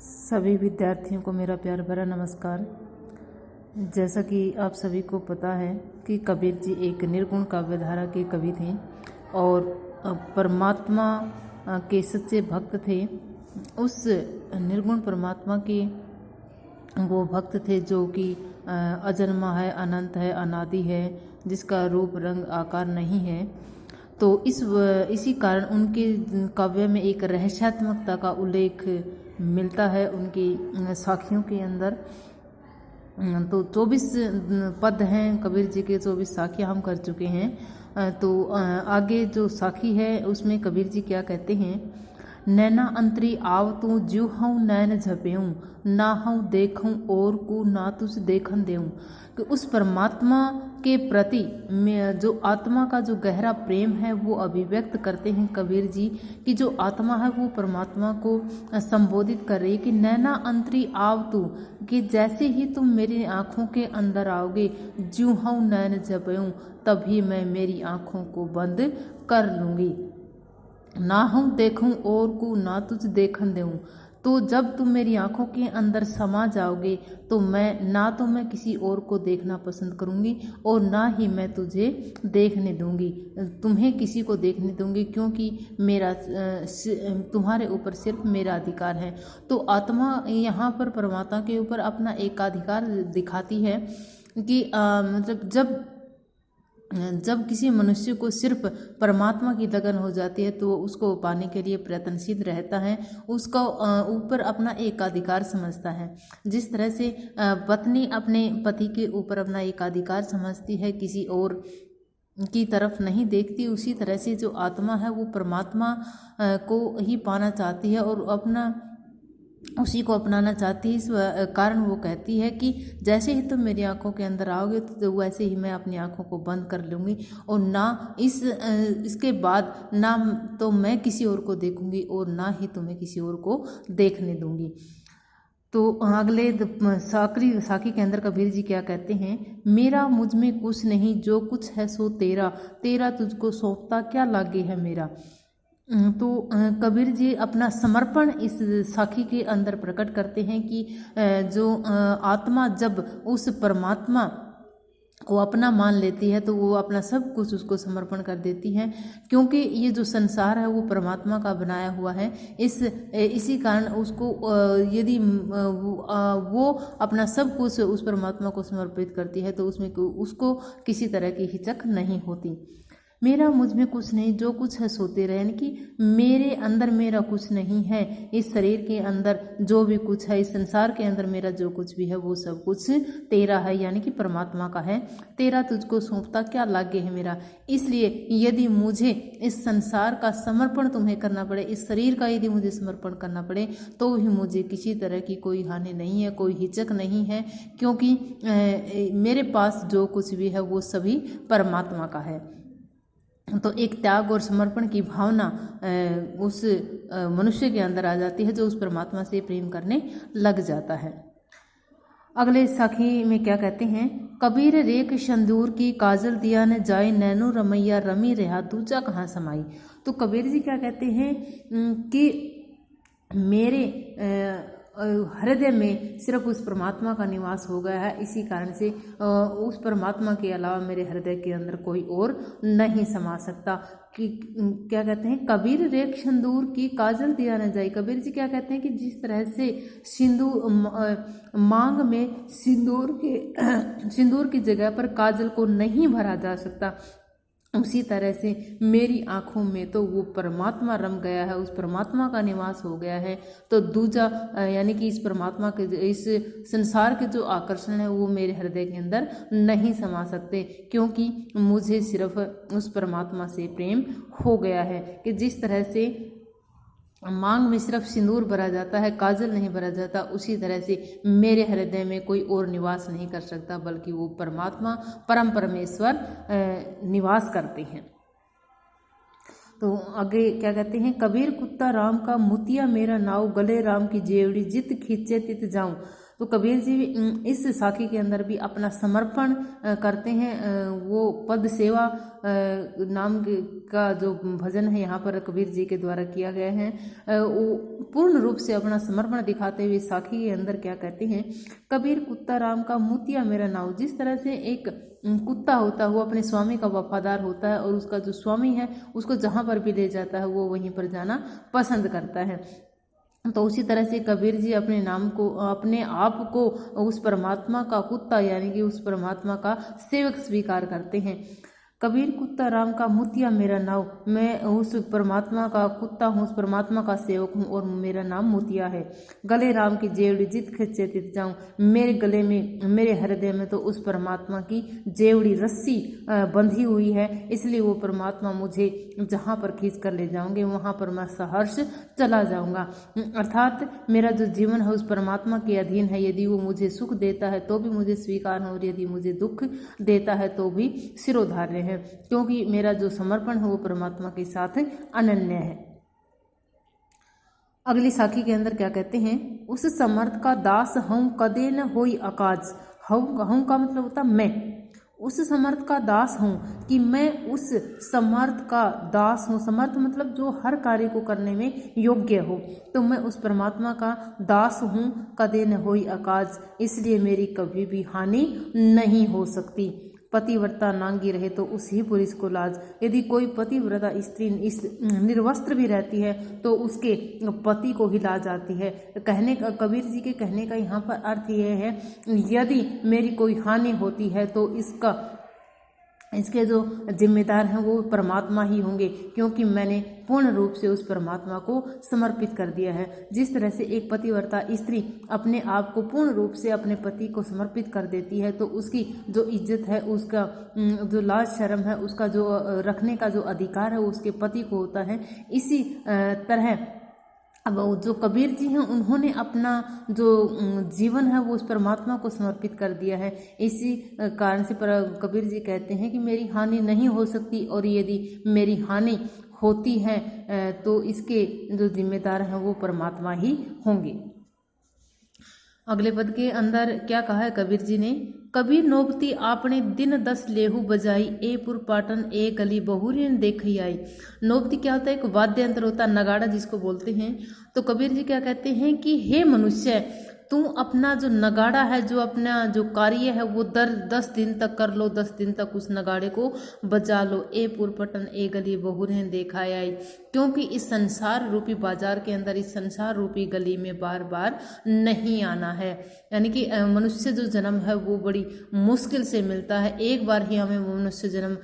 सभी विद्यार्थियों को मेरा प्यार भरा नमस्कार। जैसा कि आप सभी को पता है कि कबीर जी एक निर्गुण काव्यधारा के कवि थे और परमात्मा के सच्चे भक्त थे। उस निर्गुण परमात्मा के वो भक्त थे जो कि अजन्मा है, अनंत है, अनादि है, जिसका रूप रंग आकार नहीं है। तो इसी कारण उनके काव्य में एक रहस्यात्मकता का उल्लेख मिलता है उनकी साखियों के अंदर। तो 24 पद हैं कबीर जी के, 24 साखियाँ हम कर चुके हैं। तो आगे जो साखी है उसमें कबीर जी क्या कहते हैं। नैना अंतरी आव तू ज्यू हूँ नैन झपेऊँ, ना हूँ देखूँ और को ना तुझ देखन देऊँ। कि उस परमात्मा के प्रति में जो आत्मा का जो गहरा प्रेम है वो अभिव्यक्त करते हैं कबीर जी कि जो आत्मा है वो परमात्मा को संबोधित कर रही है कि नैना अंतरी आव तू, कि जैसे ही तुम मेरी आँखों के अंदर आओगे, ज्यों हूँ नैन झपेऊँ, तभी मैं मेरी आँखों को बंद कर लूँगी। ना हूँ देखूँ और को ना तुझ देखन देऊँ। तो जब तुम मेरी आंखों के अंदर समा जाओगे तो मैं किसी और को देखना पसंद करूँगी और ना ही मैं तुझे देखने दूँगी, तुम्हें किसी को देखने दूँगी, क्योंकि मेरा तुम्हारे ऊपर सिर्फ मेरा अधिकार है। तो आत्मा यहाँ पर परमात्मा के ऊपर अपना एकाधिकार दिखाती है कि मतलब जब किसी मनुष्य को सिर्फ परमात्मा की लगन हो जाती है तो उसको पाने के लिए प्रयत्नशील रहता है, उसका ऊपर अपना एकाधिकार समझता है। जिस तरह से पत्नी अपने पति के ऊपर अपना एकाधिकार समझती है, किसी और की तरफ नहीं देखती, उसी तरह से जो आत्मा है वो परमात्मा को ही पाना चाहती है और अपना उसी को अपनाना चाहती है। इस कारण वो कहती है कि जैसे ही तुम मेरी आंखों के अंदर आओगे तो वैसे ही मैं अपनी आंखों को बंद कर लूँगी और ना इसके बाद ना तो मैं किसी और को देखूँगी और ना ही तुम्हें किसी और को देखने दूँगी। तो अगले साखी के अंदर कबीर जी क्या कहते हैं। मेरा मुझ में कुछ नहीं, जो कुछ है सो तेरा, तेरा तुझको सौंपता क्या लागे है मेरा। तो कबीर जी अपना समर्पण इस साखी के अंदर प्रकट करते हैं कि जो आत्मा जब उस परमात्मा को अपना मान लेती है तो वो अपना सब कुछ उसको समर्पण कर देती है, क्योंकि ये जो संसार है वो परमात्मा का बनाया हुआ है। इसी कारण उसको यदि वो अपना सब कुछ उस परमात्मा को समर्पित करती है तो उसमें उसको किसी तरह की हिचक नहीं होती। मेरा मुझ में कुछ नहीं, जो कुछ है सो तेरा, यानी कि मेरे अंदर मेरा कुछ नहीं है। इस शरीर के अंदर जो भी कुछ है, इस संसार के अंदर मेरा जो कुछ भी है वो सब कुछ तेरा है, यानी कि परमात्मा का है। तेरा तुझको सौंपता क्या लागे है मेरा। इसलिए यदि मुझे इस संसार का समर्पण तुम्हें करना पड़े, इस शरीर का यदि मुझे समर्पण करना पड़े तो भी मुझे किसी तरह की कोई हानि नहीं है, कोई हिचक नहीं है, क्योंकि मेरे पास जो कुछ भी है वो सभी परमात्मा का है। तो एक त्याग और समर्पण की भावना उस मनुष्य के अंदर आ जाती है जो उस परमात्मा से प्रेम करने लग जाता है। अगले साखी में क्या कहते हैं। कबीर रेख संदूर की काजल दिया न जाए, नैनो रमैया रमी रहा दूजा कहाँ समाई। तो कबीर जी क्या कहते हैं कि मेरे हृदय में सिर्फ उस परमात्मा का निवास हो गया है, इसी कारण से उस परमात्मा के अलावा मेरे हृदय के अंदर कोई और नहीं समा सकता। कि क्या कहते हैं। कबीर रेख सिंदूर की काजल दिया न जाए। कबीर जी क्या कहते हैं कि जिस तरह से सिंदूर मांग में सिंदूर की जगह पर काजल को नहीं भरा जा सकता, उसी तरह से मेरी आँखों में तो वो परमात्मा रम गया है, उस परमात्मा का निवास हो गया है। तो दूजा यानी कि इस परमात्मा के इस संसार के जो आकर्षण है वो मेरे हृदय के अंदर नहीं समा सकते, क्योंकि मुझे सिर्फ उस परमात्मा से प्रेम हो गया है। कि जिस तरह से मांग में सिर्फ सिंदूर भरा जाता है, काजल नहीं भरा जाता, उसी तरह से मेरे हृदय में कोई और निवास नहीं कर सकता, बल्कि वो परमात्मा परम परमेश्वर निवास करते हैं। तो आगे क्या कहते हैं। कबीर कुत्ता राम का मुतिया मेरा नाव, गले राम की जेवड़ी जित खींचे तित जाऊं। तो कबीर जी भी इस साखी के अंदर भी अपना समर्पण करते हैं। वो पद सेवा नाम का जो भजन है यहाँ पर कबीर जी के द्वारा किया गया है, वो पूर्ण रूप से अपना समर्पण दिखाते हुए साखी के अंदर क्या कहते हैं, कबीर कुत्ता राम का मोतिया मेरा नाव। जिस तरह से एक कुत्ता होता है वो अपने स्वामी का वफादार होता है और उसका जो स्वामी है उसको जहाँ पर भी ले जाता है वो वहीं पर जाना पसंद करता है, तो उसी तरह से कबीर जी अपने नाम को, अपने आप को उस परमात्मा का कुत्ता यानी कि उस परमात्मा का सेवक स्वीकार करते हैं। कबीर कुत्ता राम का मोतिया मेरा नाव, मैं उस परमात्मा का कुत्ता हूँ, उस परमात्मा का सेवक हूँ और मेरा नाम मोतिया है। गले राम की जेवड़ी जित खिंचे तित जाऊँ, मेरे गले में, मेरे हृदय में तो उस परमात्मा की जेवड़ी रस्सी बंधी हुई है, इसलिए वो परमात्मा मुझे जहाँ पर खींच कर ले जाऊँगे वहाँ पर मैं सहर्ष चला जाऊँगा। अर्थात मेरा जो जीवन है उस परमात्मा के अधीन है। यदि वो मुझे सुख देता है तो भी मुझे स्वीकार है और यदि मुझे दुख देता है तो भी सिरोधार्य है, क्योंकि मेरा जो समर्पण है वो परमात्मा के साथ अनन्य है। अगली साखी के अंदर क्या कहते हैं, उस समर्थ का दास हूँ कदे न होई अकाज। हूँ का मतलब होता मैं, उस समर्थ का दास हूँ कि मैं उस समर्थ का दास हूँ। समर्थ मतलब जो हर कार्य को करने में योग्य हो, तो मैं उस परमात्मा का दास हूँ। कदे न होई अकाज, इसलिए मेरी कभी भी हानि नहीं हो सकती। पतिव्रता नांगी रहे तो उसी पुरुष को लाज। यदि कोई पतिव्रता स्त्री इस निर्वस्त्र भी रहती है तो उसके पति को ही लाज आती है। कहने का, कबीर जी के कहने का यहाँ पर अर्थ यह है, यदि मेरी कोई हानि होती है तो इसके जो जिम्मेदार हैं वो परमात्मा ही होंगे, क्योंकि मैंने पूर्ण रूप से उस परमात्मा को समर्पित कर दिया है। जिस तरह से एक पतिव्रता स्त्री अपने आप को पूर्ण रूप से अपने पति को समर्पित कर देती है तो उसकी जो इज्जत है, उसका जो लाज शर्म है, उसका जो रखने का जो अधिकार है वो उसके पति को होता है। इसी तरह अब जो कबीर जी हैं उन्होंने अपना जो जीवन है वो उस परमात्मा को समर्पित कर दिया है। इसी कारण से कबीर जी कहते हैं कि मेरी हानि नहीं हो सकती, और यदि मेरी हानि होती है तो इसके जो जिम्मेदार हैं वो परमात्मा ही होंगे। अगले पद के अंदर क्या कहा है कबीर जी ने, कबीर नोबती आपने दिन 10 लेहू बजाई, ए पुर पाटन ए गली बहुरिन देखी आई। नोबती क्या होता है, एक वाद्य यंत्र होता है, नगाड़ा जिसको बोलते हैं। तो कबीर जी क्या कहते हैं कि हे मनुष्य, तू अपना जो नगाड़ा है, जो अपना जो कार्य है वो 10 दिन तक कर लो, 10 दिन तक उस नगाड़े को बजा लो। ए पुरपटन ए गली बहुरें देखा आई, क्योंकि इस संसार रूपी बाजार के अंदर, इस संसार रूपी गली में बार बार नहीं आना है। यानी कि मनुष्य जो जन्म है वो बड़ी मुश्किल से मिलता है, एक बार ही हमें मनुष्य जन्म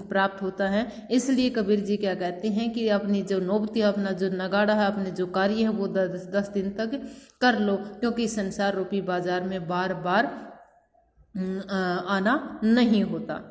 प्राप्त होता है। इसलिए कबीर जी क्या कहते हैं कि अपनी जो नौबती, अपना जो नगाड़ा है, अपने जो कार्य है वो 10 दिन तक कर लो, क्योंकि संसार रूपी बाजार में बार बार आना नहीं होता।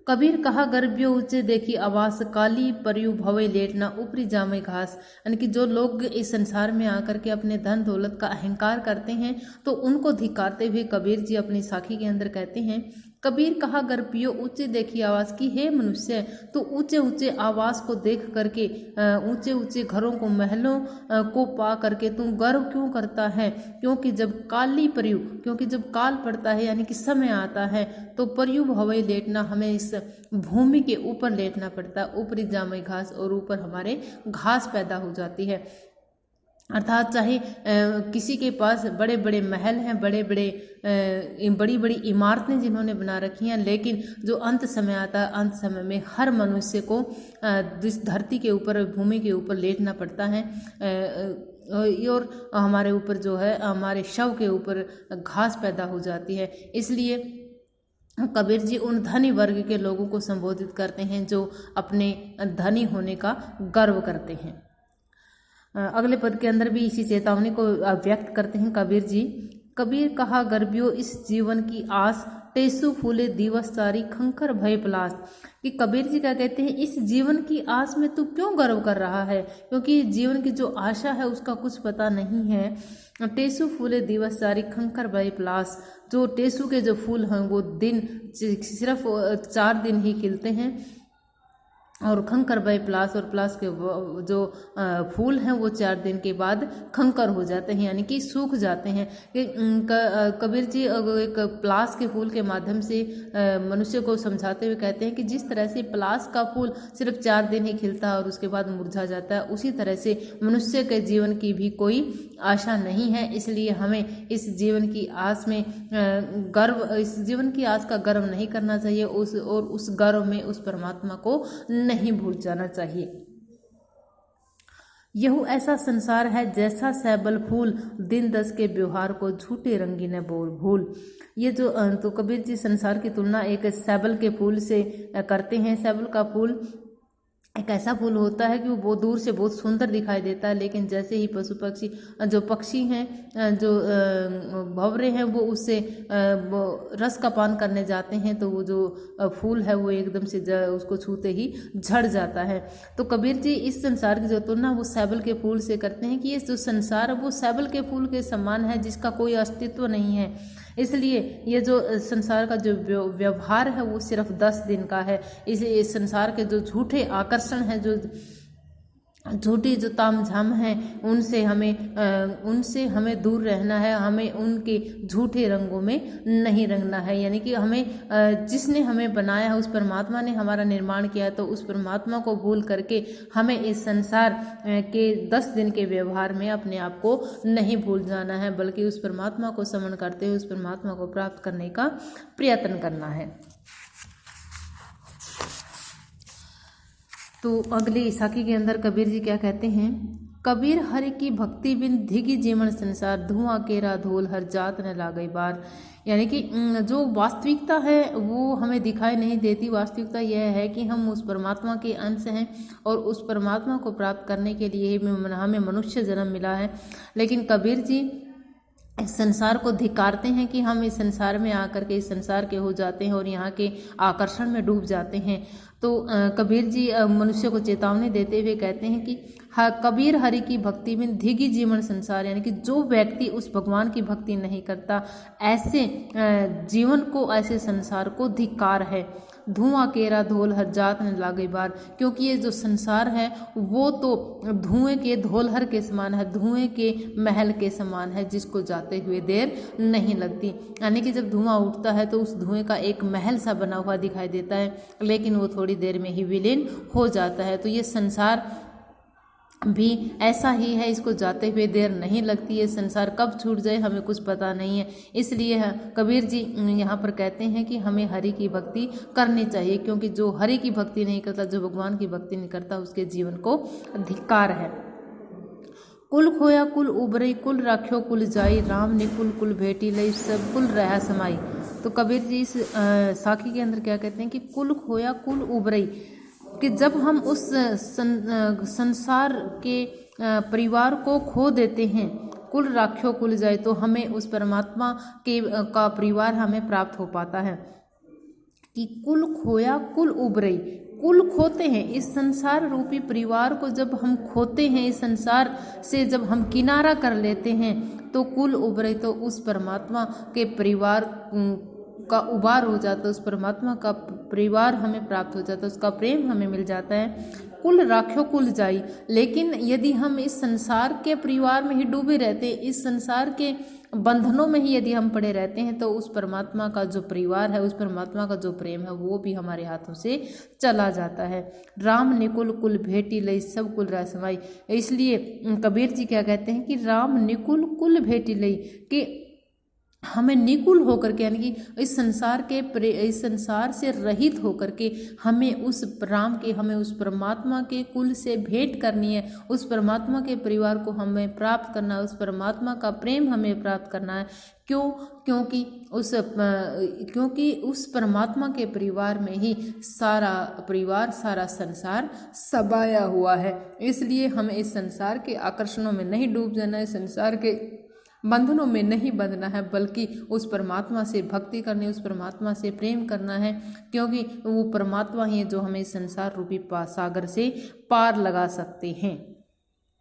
कबीर कहा गर्भियो ऊंचे देखी आवास, काली परयु भवे लेटना ऊपरी जामे घास। यानी कि जो लोग इस संसार में आकर के अपने धन दौलत का अहंकार करते हैं तो उनको धिक्कारते हुए कबीर जी अपनी साखी के अंदर कहते हैं, कबीर कहा गर्भियो ऊंचे देखी आवास, की हे मनुष्य, तो ऊंचे ऊंचे आवास को देख करके, ऊंचे ऊंचे घरों को, महलों को पा करके तू गर्व क्यों करता है? क्योंकि जब काली परयु, क्योंकि जब काल पड़ता है यानी कि समय आता है तो परयु भवे लेटना, हमें इस भूमि के ऊपर लेटना पड़ता है। ऊपरी जामे घास, और ऊपर हमारे घास पैदा हो जाती है। अर्थात चाहे किसी के पास बड़े बड़े महल हैं, बड़ी बड़ी इमारतें जिन्होंने बना रखी हैं, लेकिन जो अंत समय आता है, अंत समय में हर मनुष्य को इस धरती के ऊपर, भूमि के ऊपर लेटना पड़ता है, और हमारे ऊपर जो है, हमारे शव के ऊपर घास पैदा हो जाती है। इसलिए कबीर जी उन धनी वर्ग के लोगों को संबोधित करते हैं जो अपने धनी होने का गर्व करते हैं। अगले पद के अंदर भी इसी चेतावनी को व्यक्त करते हैं कबीर जी। कबीर कहा गर्भियो इस जीवन की आस, टेसु फूले दिवस सारी खंखर भय पलास। कि कबीर जी क्या कहते हैं, इस जीवन की आस में तू क्यों गर्व कर रहा है? क्योंकि जीवन की जो आशा है उसका कुछ पता नहीं है। टेसु फूले दिवस सारी खंखर भय पलास, जो टेसु के जो फूल हैं वो दिन सिर्फ 4 दिन ही खिलते हैं, और खंकर भय प्लास, और प्लास के जो फूल हैं वो 4 दिन के बाद खंकर हो जाते हैं, यानी कि सूख जाते हैं। कबीर जी एक प्लास के फूल के माध्यम से मनुष्य को समझाते हुए कहते हैं कि जिस तरह से प्लास का फूल सिर्फ 4 दिन ही खिलता है और उसके बाद मुरझा जाता है, उसी तरह से मनुष्य के जीवन की भी कोई आशा नहीं है। इसलिए हमें इस जीवन की आस में इस जीवन की आस का गर्व नहीं करना चाहिए, उस गर्व में उस परमात्मा को नहीं भूल जाना चाहिए। यह ऐसा संसार है जैसा सैबल फूल, दिन 10 के व्यवहार को झूठे रंगीन बोल भूल। ये जो तो कबीर जी संसार की तुलना एक सैबल के फूल से करते हैं। सैबल का फूल एक ऐसा फूल होता है कि वो बहुत दूर से बहुत सुंदर दिखाई देता है, लेकिन जैसे ही पशु पक्षी जो पक्षी हैं, जो भंवरे हैं, वो उससे रस का पान करने जाते हैं तो वो जो फूल है वो एकदम से उसको छूते ही झड़ जाता है। तो कबीर जी इस संसार की जो तुलना वो सैबल के फूल से करते हैं कि ये जो संसार है वो सैबल के फूल के समान है जिसका कोई अस्तित्व नहीं है। इसलिए ये जो संसार का जो व्यवहार है वो सिर्फ 10 दिन का है। इस संसार के जो झूठे आकर्षण है, जो झूठी जो तामझाम है, उनसे हमें दूर रहना है। हमें उनके झूठे रंगों में नहीं रंगना है, यानी कि हमें जिसने हमें बनाया है, उस परमात्मा ने हमारा निर्माण किया है, तो उस परमात्मा को भूल करके हमें इस संसार के 10 दिन के व्यवहार में अपने आप को नहीं भूल जाना है, बल्कि उस परमात्मा को स्मरण करते हुए उस परमात्मा को प्राप्त करने का प्रयत्न करना है। तो अगले साखी के अंदर कबीर जी क्या कहते हैं? कबीर हरि की भक्ति बिन धिगी जीवन संसार, धुआं केरा धोल हर जात न लागई बार। यानी कि जो वास्तविकता है वो हमें दिखाई नहीं देती। वास्तविकता यह है कि हम उस परमात्मा के अंश हैं और उस परमात्मा को प्राप्त करने के लिए हमें मनुष्य जन्म मिला है। लेकिन कबीर जी इस संसार को धिक्कारते हैं कि हम इस संसार में आकर के इस संसार के हो जाते हैं और यहाँ के आकर्षण में डूब जाते हैं। तो कबीर जी मनुष्य को चेतावनी देते हुए कहते हैं कि कबीर हरि की भक्ति में धिगी जीवन संसार, यानी कि जो व्यक्ति उस भगवान की भक्ति नहीं करता, ऐसे जीवन को, ऐसे संसार को धिक्कार है। धुआं केरा धोल हर जात न लागे बार, क्योंकि ये जो संसार है वो तो धुएं के धोलहर के समान है, धुएं के महल के समान है, जिसको जाते हुए देर नहीं लगती। यानी कि जब धुआं उठता है तो उस धुएं का एक महल सा बना हुआ दिखाई देता है, लेकिन वो थोड़ी देर में ही विलीन हो जाता है। तो ये संसार भी ऐसा ही है, इसको जाते हुए देर नहीं लगती है। संसार कब छूट जाए हमें कुछ पता नहीं है। इसलिए कबीर जी यहाँ पर कहते हैं कि हमें हरि की भक्ति करनी चाहिए, क्योंकि जो हरि की भक्ति नहीं करता, जो भगवान की भक्ति नहीं करता, उसके जीवन को धिक्कार है। कुल खोया कुल उबरई, कुल राख्यो कुल जाई, राम ने कुल कुल भेटी लई, सब कुल रहा समाई। तो कबीर जी इस साखी के अंदर क्या कहते हैं कि कुल खोया कुल उबरई, कि जब हम उस संसार के परिवार को खो देते हैं, कुल राख्यो कुल जाए, तो हमें उस परमात्मा का परिवार हमें प्राप्त हो पाता है। कि कुल खोया कुल उबरई, कुल खोते हैं, इस संसार रूपी परिवार को जब हम खोते हैं, इस संसार से जब हम किनारा कर लेते हैं, तो कुल उबरई, तो उस परमात्मा के परिवार का उबार हो जाता है, उस परमात्मा का परिवार हमें प्राप्त हो जाता है, उसका प्रेम हमें मिल जाता है। कुल राख्यो कुल जाई, लेकिन यदि हम इस संसार के परिवार में ही डूबे रहते, इस संसार के बंधनों में ही यदि हम पड़े रहते हैं, तो उस परमात्मा का जो परिवार है, उस परमात्मा का जो प्रेम है, वो भी हमारे हाथों से चला जाता है। राम निकुल कुल भेटी लई, सब कुल रह समाई। इसलिए कबीर जी क्या कहते हैं कि राम निकुल कुल भेटी लई, कि हमें निकुल होकर के, यानी कि इस संसार से रहित होकर के हमें उस राम के, हमें उस परमात्मा के कुल से भेंट करनी है, उस परमात्मा के परिवार को हमें प्राप्त करना है, उस परमात्मा का प्रेम हमें प्राप्त करना है। क्यों? क्योंकि उस परमात्मा के परिवार में ही सारा परिवार, सारा संसार समाया हुआ है। इसलिए हमें इस संसार के आकर्षणों में नहीं डूब जाना है, संसार के बंधनों में नहीं बंधना है, बल्कि उस परमात्मा से भक्ति करनी, उस परमात्मा से प्रेम करना है, क्योंकि वो परमात्मा ही है जो हमें संसार रूपी सागर से पार लगा सकते हैं।